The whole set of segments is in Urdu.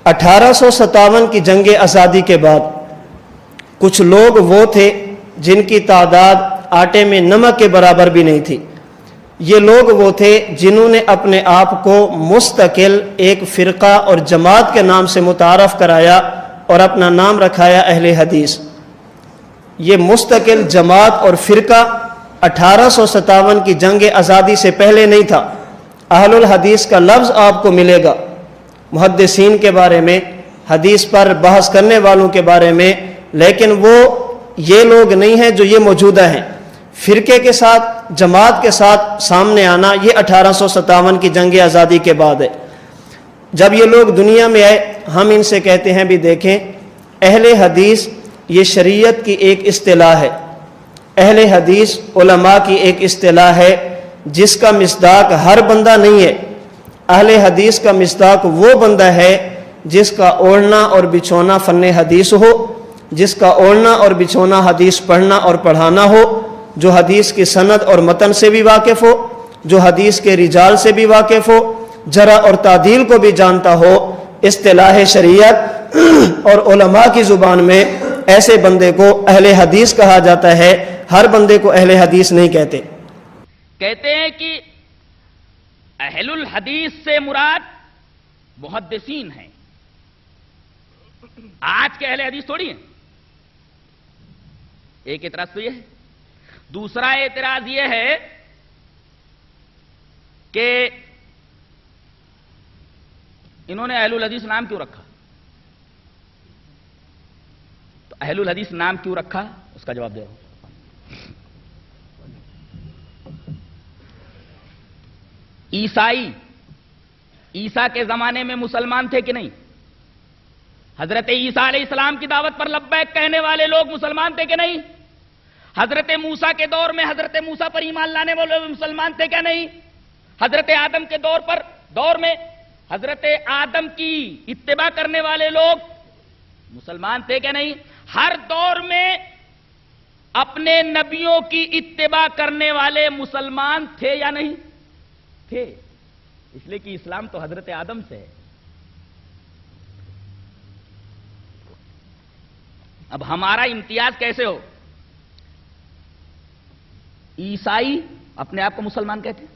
1857 کی جنگ آزادی کے بعد کچھ لوگ وہ تھے جن کی تعداد آٹے میں نمک کے برابر بھی نہیں تھی۔ یہ لوگ وہ تھے جنہوں نے اپنے آپ کو مستقل ایک فرقہ اور جماعت کے نام سے متعارف کرایا اور اپنا نام رکھایا اہل حدیث۔ یہ مستقل جماعت اور فرقہ 1857 کی جنگ آزادی سے پہلے نہیں تھا۔ اہل الحدیث کا لفظ آپ کو ملے گا محدثین کے بارے میں، حدیث پر بحث کرنے والوں کے بارے میں، لیکن وہ یہ لوگ نہیں ہیں جو یہ موجودہ ہیں۔ فرقے کے ساتھ، جماعت کے ساتھ سامنے آنا یہ 1857 کی جنگ آزادی کے بعد ہے۔ جب یہ لوگ دنیا میں آئے، ہم ان سے کہتے ہیں بھی دیکھیں، اہل حدیث یہ شریعت کی ایک اصطلاح ہے، اہل حدیث علماء کی ایک اصطلاح ہے جس کا مصداق ہر بندہ نہیں ہے۔ اہل حدیث کا مصداق وہ بندہ ہے جس کا اوڑھنا اور بچھونا فن حدیث ہو، جس کا اوڑھنا اور بچھونا حدیث پڑھنا اور پڑھانا ہو، جو حدیث کی سند اور متن سے بھی واقف ہو، جو حدیث کے رجال سے بھی واقف ہو، جرح اور تعدیل کو بھی جانتا ہو۔ اصطلاح شریعت اور علماء کی زبان میں ایسے بندے کو اہل حدیث کہا جاتا ہے، ہر بندے کو اہل حدیث نہیں کہتے۔ کہتے ہیں کہ اہل الحدیث سے مراد محدثین ہیں، آج کے اہل حدیث تھوڑی ہیں۔ ایک اعتراض تو یہ ہے۔ دوسرا اعتراض یہ ہے کہ انہوں نے اہل الحدیث نام کیوں رکھا؟ تو اہل الحدیث نام کیوں رکھا اس کا جواب دے رہا ہوں۔ عیسیٰ کے زمانے میں مسلمان تھے کہ نہیں؟ حضرت عیسیٰ علیہ السلام کی دعوت پر لبیک کہنے والے لوگ مسلمان تھے کہ نہیں؟ حضرت موسیٰ کے دور میں حضرت موسیٰ پر ایمان لانے والے مسلمان تھے کیا نہیں؟ حضرت آدم کے دور میں حضرت آدم کی اتباع کرنے والے لوگ مسلمان تھے کیا نہیں؟ ہر دور میں اپنے نبیوں کی اتباع کرنے والے مسلمان تھے یا نہیں تھے؟ اس لیے کہ اسلام تو حضرت آدم سے ہے۔ اب ہمارا امتیاز کیسے ہو؟ عیسائی اپنے آپ کو مسلمان کہتے ہیں،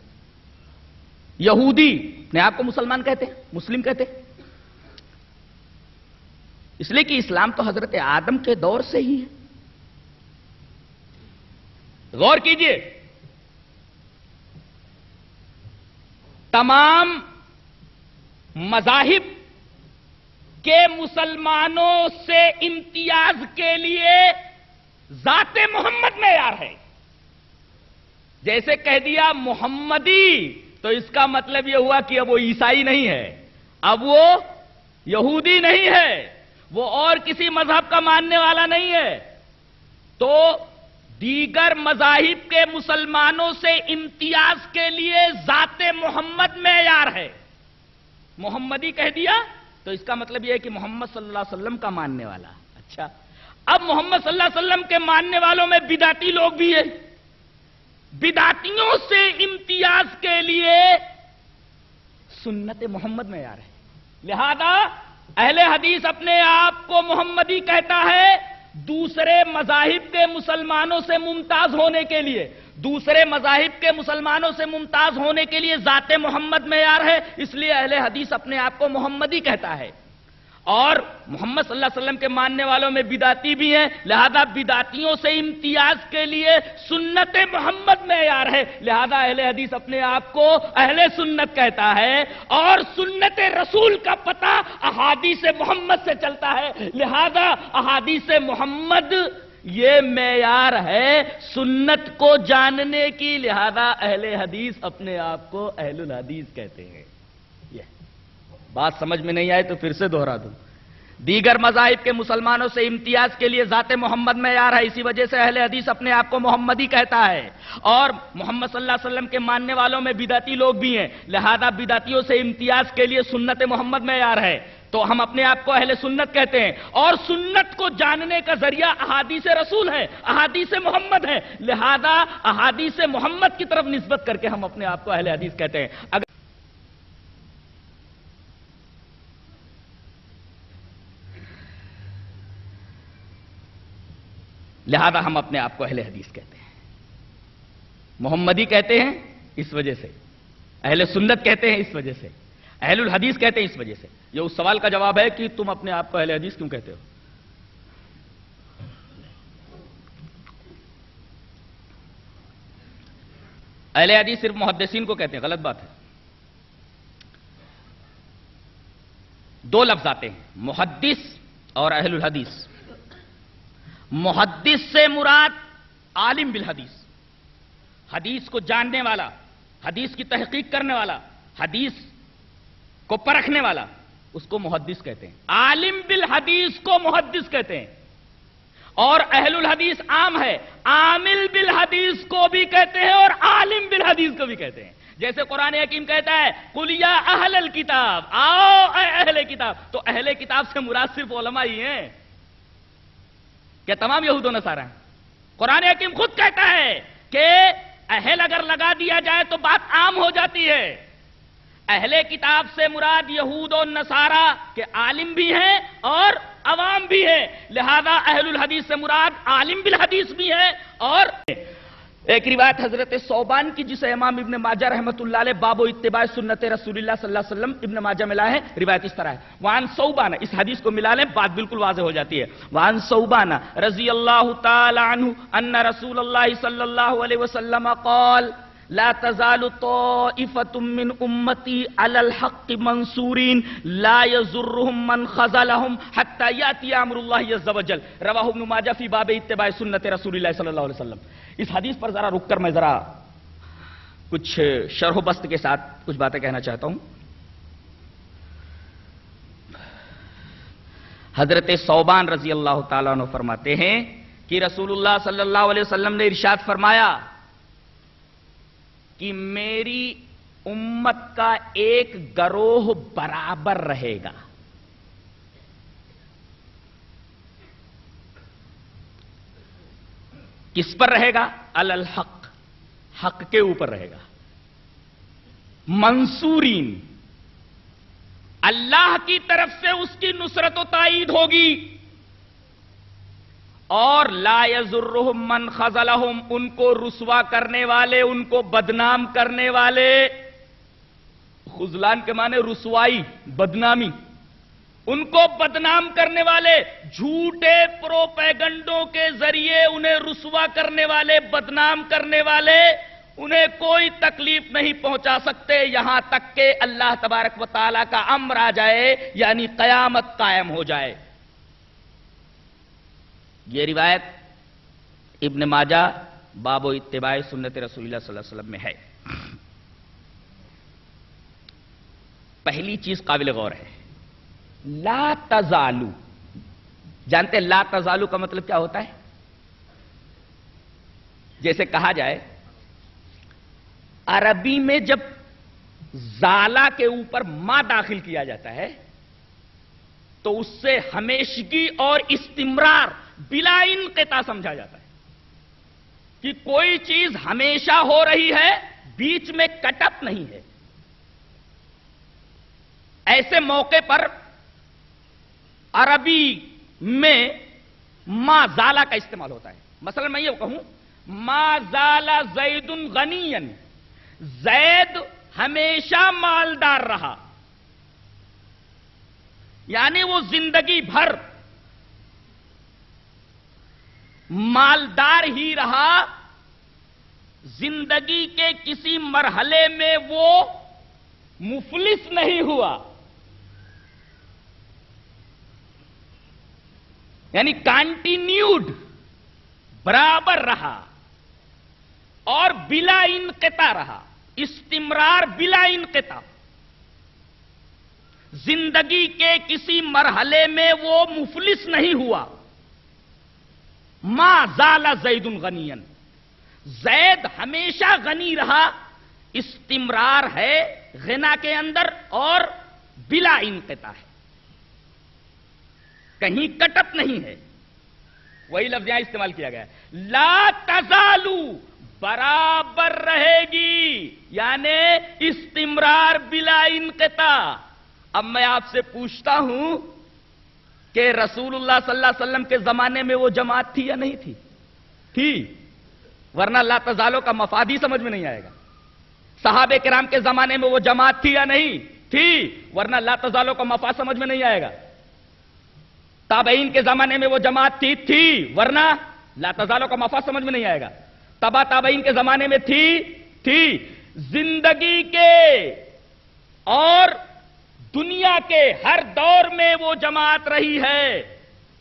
یہودی اپنے آپ کو مسلمان کہتے ہیں، مسلم کہتے ہیں، اس لیے کہ اسلام تو حضرت آدم کے دور سے ہی ہے۔ غور کیجئے، تمام مذاہب کے مسلمانوں سے امتیاز کے لیے ذات محمد معیار ہے۔ جیسے کہہ دیا محمدی تو اس کا مطلب یہ ہوا کہ اب وہ عیسائی نہیں ہے، اب وہ یہودی نہیں ہے، وہ اور کسی مذہب کا ماننے والا نہیں ہے۔ تو دیگر مذاہب کے مسلمانوں سے امتیاز کے لیے ذات محمد معیار ہے۔ محمدی کہہ دیا تو اس کا مطلب یہ ہے کہ محمد صلی اللہ علیہ وسلم کا ماننے والا۔ اچھا، اب محمد صلی اللہ علیہ وسلم کے ماننے والوں میں بدعتی لوگ بھی ہیں، بدعتیوں سے امتیاز کے لیے سنت محمد معیار ہے۔ لہذا اہل حدیث اپنے آپ کو محمدی کہتا ہے دوسرے مذاہب کے مسلمانوں سے ممتاز ہونے کے لیے، دوسرے مذاہب کے مسلمانوں سے ممتاز ہونے کے لیے ذات محمد معیار ہے، اس لیے اہل حدیث اپنے آپ کو محمدی کہتا ہے۔ اور محمد صلی اللہ علیہ وسلم کے ماننے والوں میں بدعتی بھی ہیں، لہذا بدعتیوں سے امتیاز کے لیے سنت محمد معیار ہے، لہذا اہل حدیث اپنے آپ کو اہل سنت کہتا ہے۔ اور سنت رسول کا پتہ احادیث محمد سے چلتا ہے، لہذا احادیث محمد یہ معیار ہے سنت کو جاننے کی، لہذا اہل حدیث اپنے آپ کو اہل الحدیث کہتے ہیں۔ بات سمجھ میں نہیں آئے تو پھر سے دوہرا دوں، دیگر مذاہب کے مسلمانوں سے امتیاز کے لیے ذات محمد معیار ہے، اسی وجہ سے اہل حدیث اپنے آپ کو محمدی کہتا ہے۔ اور محمد صلی اللہ علیہ وسلم کے ماننے والوں میں بدعتی لوگ بھی ہیں، لہذا بدعتیوں سے امتیاز کے لیے سنت محمد معیار ہے، تو ہم اپنے آپ کو اہل سنت کہتے ہیں۔ اور سنت کو جاننے کا ذریعہ احادیث رسول ہے، احادیث محمد ہے، لہذا احادیث محمد کی طرف نسبت کر کے ہم اپنے آپ کو اہل حدیث کہتے ہیں۔ لہذا ہم اپنے آپ کو اہل حدیث کہتے ہیں. محمدی کہتے ہیں اس وجہ سے، اہل سنت کہتے ہیں اس وجہ سے، اہل الحدیث کہتے ہیں اس وجہ سے. یہ اس سوال کا جواب ہے کہ تم اپنے آپ کو اہل حدیث کیوں کہتے ہو. اہل حدیث صرف محدثین کو کہتے ہیں، غلط بات ہے. دو لفظ آتے ہیں، محدث اور اہل الحدیث. محدث سے مراد عالم بالحدیث، حدیث کو جاننے والا، حدیث کی تحقیق کرنے والا، حدیث کو پرکھنے والا، اس کو محدث کہتے ہیں. عالم بالحدیث کو محدث کہتے ہیں. اور اہل الحدیث عام ہے، عامل بالحدیث کو بھی کہتے ہیں اور عالم بالحدیث کو بھی کہتے ہیں. جیسے قرآن حکیم کہتا ہے قُلْ يَا أَهْلَ الْكِتَابِ، آؤ اے اہل کتاب. تو اہل کتاب سے مراد صرف علماء ہی ہیں کہ تمام یہود و نصارہ ہیں؟ قرآن حکیم خود کہتا ہے کہ اہل اگر لگا دیا جائے تو بات عام ہو جاتی ہے. اہل کتاب سے مراد یہود و نصارہ کے عالم بھی ہیں اور عوام بھی ہیں. لہذا اہل الحدیث سے مراد عالم بالحدیث بھی ہے. اور ایک روایت حضرت ثوبان کی جسے امام ابن ماجہ رحمۃ اللہ علیہ باب و اتباع سنت رسول اللہ صلی اللہ علیہ وسلم ابن ماجہ میں لائے ہیں. روایت اس طرح ہے، وعن ثوبان، اس حدیث کو ملا لیں بات بالکل واضح ہو جاتی ہے. وعن ثوبان رضی اللہ تعالی عنہ ان رسول اللہ صلی اللہ علیہ وسلم قال لا تزال طائفة من امتی علی الحق منصورین لا یضرهم من خذلهم حتى یاتی امر اللہ عز وجل. رواہ ابن ماجہ فی باب اتباع سنت رسول اللہ صلی اللہ علیہ وسلم. اس حدیث پر ذرا رک کر میں ذرا کچھ شرح و بسط کے ساتھ کچھ باتیں کہنا چاہتا ہوں. حضرت ثوبان رضی اللہ تعالیٰ عنہ فرماتے ہیں کہ رسول اللہ صلی اللہ علیہ وسلم نے ارشاد فرمایا کہ میری امت کا ایک گروہ برابر رہے گا. کس پر رہے گا؟ علی الحق، حق کے اوپر رہے گا. منصورین، اللہ کی طرف سے اس کی نصرت و تائید ہوگی. اور لا یضرهم من خذلهم، ان کو رسوا کرنے والے، ان کو بدنام کرنے والے، خذلان کے معنی رسوائی، بدنامی، ان کو بدنام کرنے والے، جھوٹے پروپیگنڈوں کے ذریعے انہیں رسوا کرنے والے، بدنام کرنے والے، انہیں کوئی تکلیف نہیں پہنچا سکتے یہاں تک کہ اللہ تبارک و تعالیٰ کا امر آ جائے، یعنی قیامت قائم ہو جائے. یہ روایت ابن ماجہ باب و اتباع سنت رسول اللہ صلی اللہ علیہ وسلم میں ہے. پہلی چیز قابل غور ہے، لا تزالو. جانتے ہیں لا تزالو کا مطلب کیا ہوتا ہے؟ جیسے کہا جائے عربی میں جب زالہ کے اوپر ما داخل کیا جاتا ہے تو اس سے ہمیشگی اور استمرار بلا انقطاع سمجھا جاتا ہے کہ کوئی چیز ہمیشہ ہو رہی ہے، بیچ میں کٹ اپ نہیں ہے. ایسے موقع پر عربی میں ما زالہ کا استعمال ہوتا ہے. مثلا میں یہ کہوں ما زال زید غنیا، زید ہمیشہ مالدار رہا، یعنی وہ زندگی بھر مالدار ہی رہا، زندگی کے کسی مرحلے میں وہ مفلس نہیں ہوا، یعنی کانٹینیوڈ، برابر رہا اور بلا انقطاع رہا، استمرار بلا انقطاع. زندگی کے کسی مرحلے میں وہ مفلس نہیں ہوا. ما زال زید غنیا، زید ہمیشہ غنی رہا، استمرار ہے غنا کے اندر اور بلا انقطاع ہے، کہیں کٹپ نہیں ہے. وہی لفظ یہاں استعمال کیا گیا ہے، لا تزالو، برابر رہے گی، یعنی استمرار بلا انقطاع. اب میں آپ سے پوچھتا ہوں کہ رسول اللہ صلی اللہ علیہ وسلم کے زمانے میں وہ جماعت تھی یا نہیں تھی؟ تھی، ورنہ لا تزالوں کا مفاد ہی سمجھ میں نہیں آئے گا. صحابہ کرام کے زمانے میں وہ جماعت تھی یا نہیں تھی، ورنہ لا تزالوں کا مفاد سمجھ میں نہیں آئے گا. تابعین کے زمانے میں وہ جماعت تھی ورنہ لا تزالوں کا مفاد سمجھ میں نہیں آئے گا. تبا تابعین کے زمانے میں تھی. زندگی کے اور دنیا کے ہر دور میں وہ جماعت رہی ہے.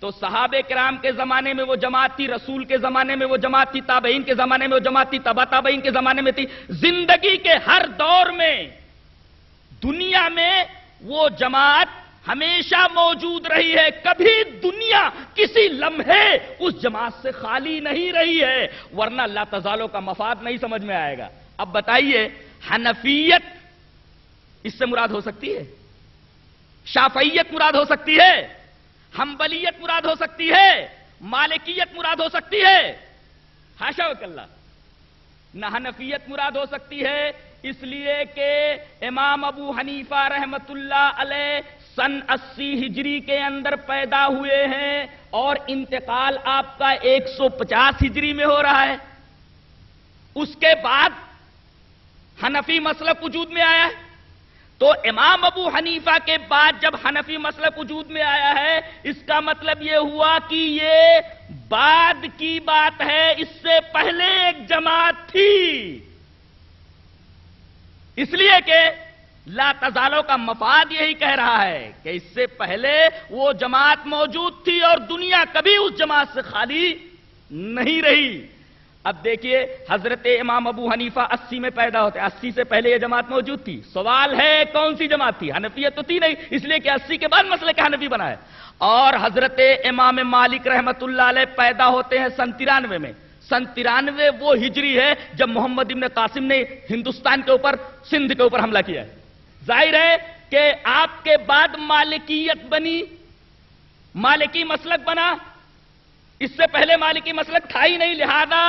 تو صحابہ کرام کے زمانے میں وہ جماعت تھی، رسول کے زمانے میں وہ جماعت تھی، تابعین کے زمانے میں وہ جماعت تھی، تبا تابعین کے زمانے میں تھی. زندگی کے ہر دور میں دنیا میں وہ جماعت ہمیشہ موجود رہی ہے. کبھی دنیا کسی لمحے اس جماعت سے خالی نہیں رہی ہے، ورنہ لا تزالوں کا مفاد نہیں سمجھ میں آئے گا. اب بتائیے، حنفیت اس سے مراد ہو سکتی ہے؟ شافعیت مراد ہو سکتی ہے؟ حنبلیت مراد ہو سکتی ہے؟ مالکیت مراد ہو سکتی ہے؟ حاشا وکلا. نہ حنفیت مراد ہو سکتی ہے، اس لیے کہ امام ابو حنیفہ رحمت اللہ علیہ سن 80 ہجری کے اندر پیدا ہوئے ہیں اور انتقال آپ کا 150 ہجری میں ہو رہا ہے. اس کے بعد حنفی مسلک وجود میں آیا ہے. تو امام ابو حنیفہ کے بعد جب حنفی مسلک وجود میں آیا ہے، اس کا مطلب یہ ہوا کہ یہ بعد کی بات ہے، اس سے پہلے ایک جماعت تھی. اس لیے کہ لا تزالوں کا مفاد یہی کہہ رہا ہے کہ اس سے پہلے وہ جماعت موجود تھی اور دنیا کبھی اس جماعت سے خالی نہیں رہی. اب دیکھیے، حضرت امام ابو حنیفہ 80 میں پیدا ہوتے، 80 سے پہلے یہ جماعت موجود تھی. سوال ہے کون سی جماعت تھی؟ حنفیت تو تھی نہیں، اس لیے کہ 80 کے بعد مسلک حنفی بنا ہے. اور حضرت امام مالک رحمت اللہ علیہ پیدا ہوتے ہیں سن 93 میں. سن 93 وہ ہجری ہے جب محمد ابن قاسم نے ہندوستان کے اوپر، سندھ کے اوپر حملہ کیا ہے. ظاہر ہے کہ آپ کے بعد مالکیت بنی، مالکی مسلک بنا. اس سے پہلے مالکی مسلک تھا ہی نہیں، لہذا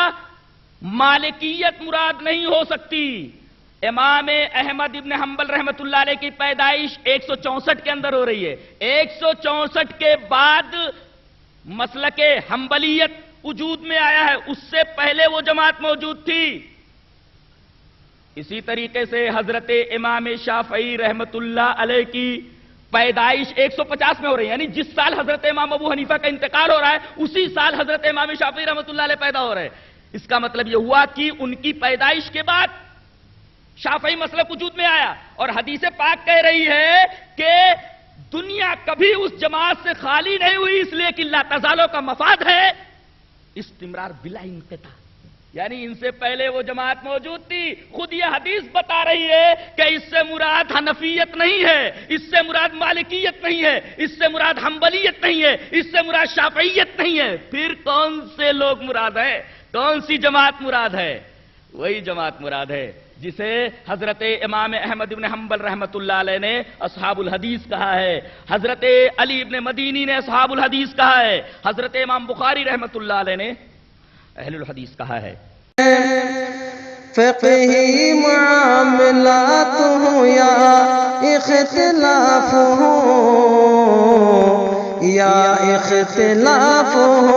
مالکیت مراد نہیں ہو سکتی. امام احمد ابن حنبل رحمت اللہ علیہ کی پیدائش 164 کے اندر ہو رہی ہے. 164 کے بعد مسلک حنبلیت وجود میں آیا ہے، اس سے پہلے وہ جماعت موجود تھی. اسی طریقے سے حضرت امام شافعی رحمت اللہ علیہ کی پیدائش 150 میں ہو رہی ہے، یعنی جس سال حضرت امام ابو حنیفہ کا انتقال ہو رہا ہے اسی سال حضرت امام شافعی رحمت اللہ علیہ پیدا ہو رہے ہیں. اس کا مطلب یہ ہوا کہ ان کی پیدائش کے بعد شافعی مسلک وجود میں آیا. اور حدیث پاک کہہ رہی ہے کہ دنیا کبھی اس جماعت سے خالی نہیں ہوئی، اس لیے کہ لا تزالوں کا مفاد ہے استمرار بلا انقطاع. یعنی ان سے پہلے وہ جماعت موجود تھی. خود یہ حدیث بتا رہی ہے کہ اس سے مراد حنفیت نہیں ہے، اس سے مراد مالکیت نہیں ہے، اس سے مراد حنبلیت نہیں ہے، اس سے مراد شافعیت نہیں ہے. پھر کون سے لوگ مراد ہے؟ کون سی جماعت مراد ہے؟ وہی جماعت مراد ہے جسے حضرت امام احمد ابن حنبل رحمت اللہ علیہ نے اصحاب الحدیث کہا ہے، حضرت علی ابن مدینی نے اصحاب الحدیث کہا ہے، حضرت امام بخاری رحمت اللہ علیہ نے اہل الحدیث کہا ہے. فقہی معاملات ہوں یا اختلاف ہوں یا اختلاف ہوں،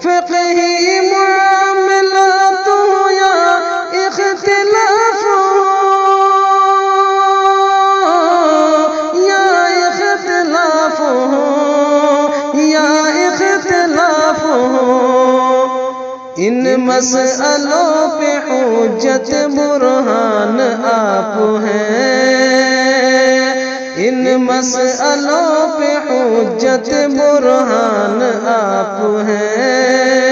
فقہی معاملات ہوں یا اختلاف ہوں یا اختلاف ہوں یا اختلاف ہوں، ان مسئلوں پہ حجت برہان آپ ہیں، ان مسئلوں پہ حجت برہان آپ ہیں.